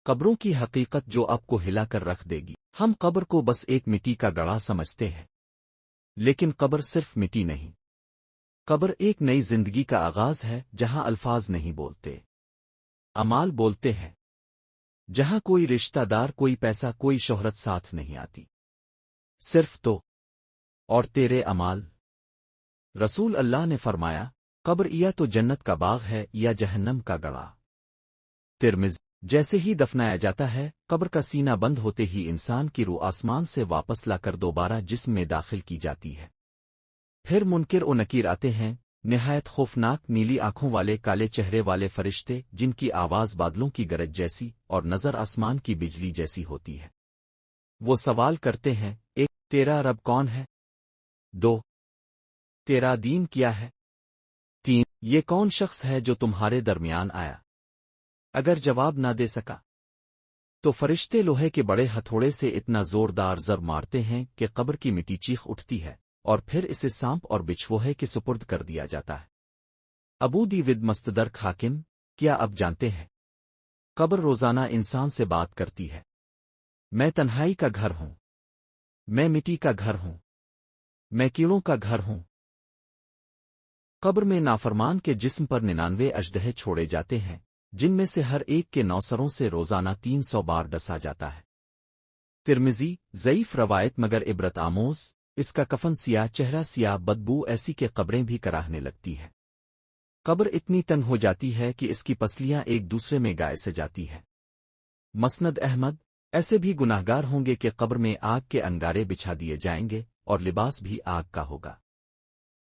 قبروں کی حقیقت جو آپ کو ہلا کر رکھ دے گی۔ ہم قبر کو بس ایک مٹی کا گڑھا سمجھتے ہیں، لیکن قبر صرف مٹی نہیں، قبر ایک نئی زندگی کا آغاز ہے جہاں الفاظ نہیں بولتے، اعمال بولتے ہیں، جہاں کوئی رشتہ دار، کوئی پیسہ، کوئی شہرت ساتھ نہیں آتی، صرف تو اور تیرے اعمال۔ رسول اللہ نے فرمایا، قبر یا تو جنت کا باغ ہے یا جہنم کا گڑھا۔ ترمذی۔ جیسے ہی دفنایا جاتا ہے، قبر کا سینہ بند ہوتے ہی انسان کی روح آسمان سے واپس لا کر دوبارہ جسم میں داخل کی جاتی ہے۔ پھر منکر و نکیر آتے ہیں، نہایت خوفناک نیلی آنکھوں والے، کالے چہرے والے فرشتے، جن کی آواز بادلوں کی گرج جیسی اور نظر آسمان کی بجلی جیسی ہوتی ہے۔ وہ سوال کرتے ہیں، ایک، تیرا رب کون ہے؟ دو، تیرا دین کیا ہے؟ تین، یہ کون شخص ہے جو تمہارے درمیان آیا؟ اگر جواب نہ دے سکا تو فرشتے لوہے کے بڑے ہتھوڑے سے اتنا زوردار ضرب مارتے ہیں کہ قبر کی مٹی چیخ اٹھتی ہے، اور پھر اسے سانپ اور بچھوہے کے سپرد کر دیا جاتا ہے۔ ابو دیود مستدرک حاکم۔ کیا اب جانتے ہیں؟ قبر روزانہ انسان سے بات کرتی ہے، میں تنہائی کا گھر ہوں، میں مٹی کا گھر ہوں، میں کیڑوں کا گھر ہوں۔ قبر میں نافرمان کے جسم پر 99 اژدہے چھوڑے جاتے ہیں، جن میں سے ہر ایک کے 9 سروں سے روزانہ 300 بار ڈسا جاتا ہے۔ ترمذی۔ ضعیف روایت مگر عبرت آموز۔ اس کا کفن سیاہ، چہرہ سیاہ، بدبو ایسی کہ قبریں بھی کراہنے لگتی ہیں۔ قبر اتنی تنگ ہو جاتی ہے کہ اس کی پسلیاں ایک دوسرے میں گائے سے جاتی ہیں۔ مسند احمد۔ ایسے بھی گناہگار ہوں گے کہ قبر میں آگ کے انگارے بچھا دیے جائیں گے، اور لباس بھی آگ کا ہوگا۔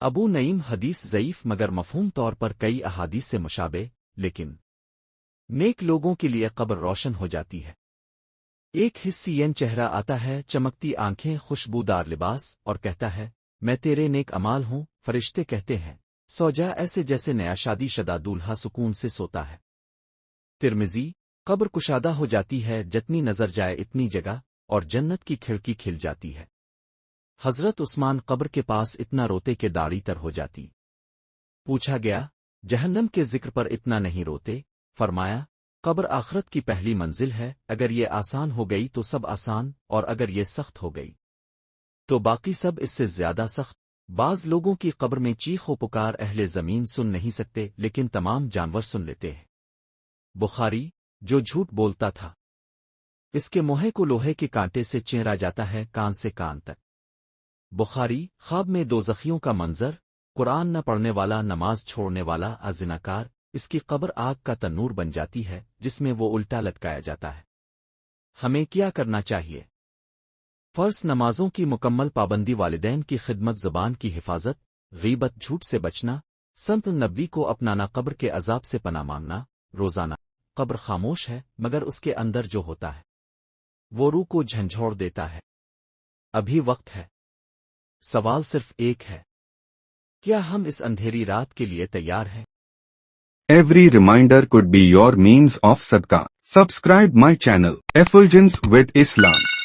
ابو نعیم۔ حدیث ضعیف مگر مفہوم طور پر کئی احادیث سے مشابہ، لیکن نیک لوگوں کے لیے قبر روشن ہو جاتی ہے۔ ایک حسین چہرہ آتا ہے، چمکتی آنکھیں، خوشبودار لباس، اور کہتا ہے، میں تیرے نیک امال ہوں۔ فرشتے کہتے ہیں، سو جا، ایسے جیسے نیا شادی شدہ دولہا سکون سے سوتا ہے۔ ترمذی۔ قبر کشادہ ہو جاتی ہے، جتنی نظر جائے اتنی جگہ، اور جنت کی کھڑکی کھل جاتی ہے۔ حضرت عثمان قبر کے پاس اتنا روتے کہ داڑھی تر ہو جاتی۔ پوچھا گیا، جہنم کے ذکر پر اتنا نہیں روتے؟ فرمایا، قبر آخرت کی پہلی منزل ہے، اگر یہ آسان ہو گئی تو سب آسان، اور اگر یہ سخت ہو گئی تو باقی سب اس سے زیادہ سخت۔ بعض لوگوں کی قبر میں چیخ و پکار اہل زمین سن نہیں سکتے، لیکن تمام جانور سن لیتے ہیں۔ بخاری۔ جو جھوٹ بولتا تھا، اس کے موہے کو لوہے کے کانٹے سے چیرا جاتا ہے، کان سے کان تک۔ بخاری۔ خواب میں دوزخیوں کا منظر، قرآن نہ پڑھنے والا، نماز چھوڑنے والا، زناکار، اس کی قبر آگ کا تنور بن جاتی ہے جس میں وہ الٹا لٹکایا جاتا ہے۔ ہمیں کیا کرنا چاہیے؟ فرض نمازوں کی مکمل پابندی، والدین کی خدمت، زبان کی حفاظت، غیبت، جھوٹ سے بچنا، سنت نبوی کو اپنانا، قبر کے عذاب سے پناہ مانگنا روزانہ۔ قبر خاموش ہے، مگر اس کے اندر جو ہوتا ہے وہ روح کو جھنجھوڑ دیتا ہے۔ ابھی وقت ہے۔ سوال صرف ایک ہے، کیا ہم اس اندھیری رات کے لیے تیار ہیں؟ Every reminder could be your means of sadaqah. Subscribe my channel, Effulgence with Islam.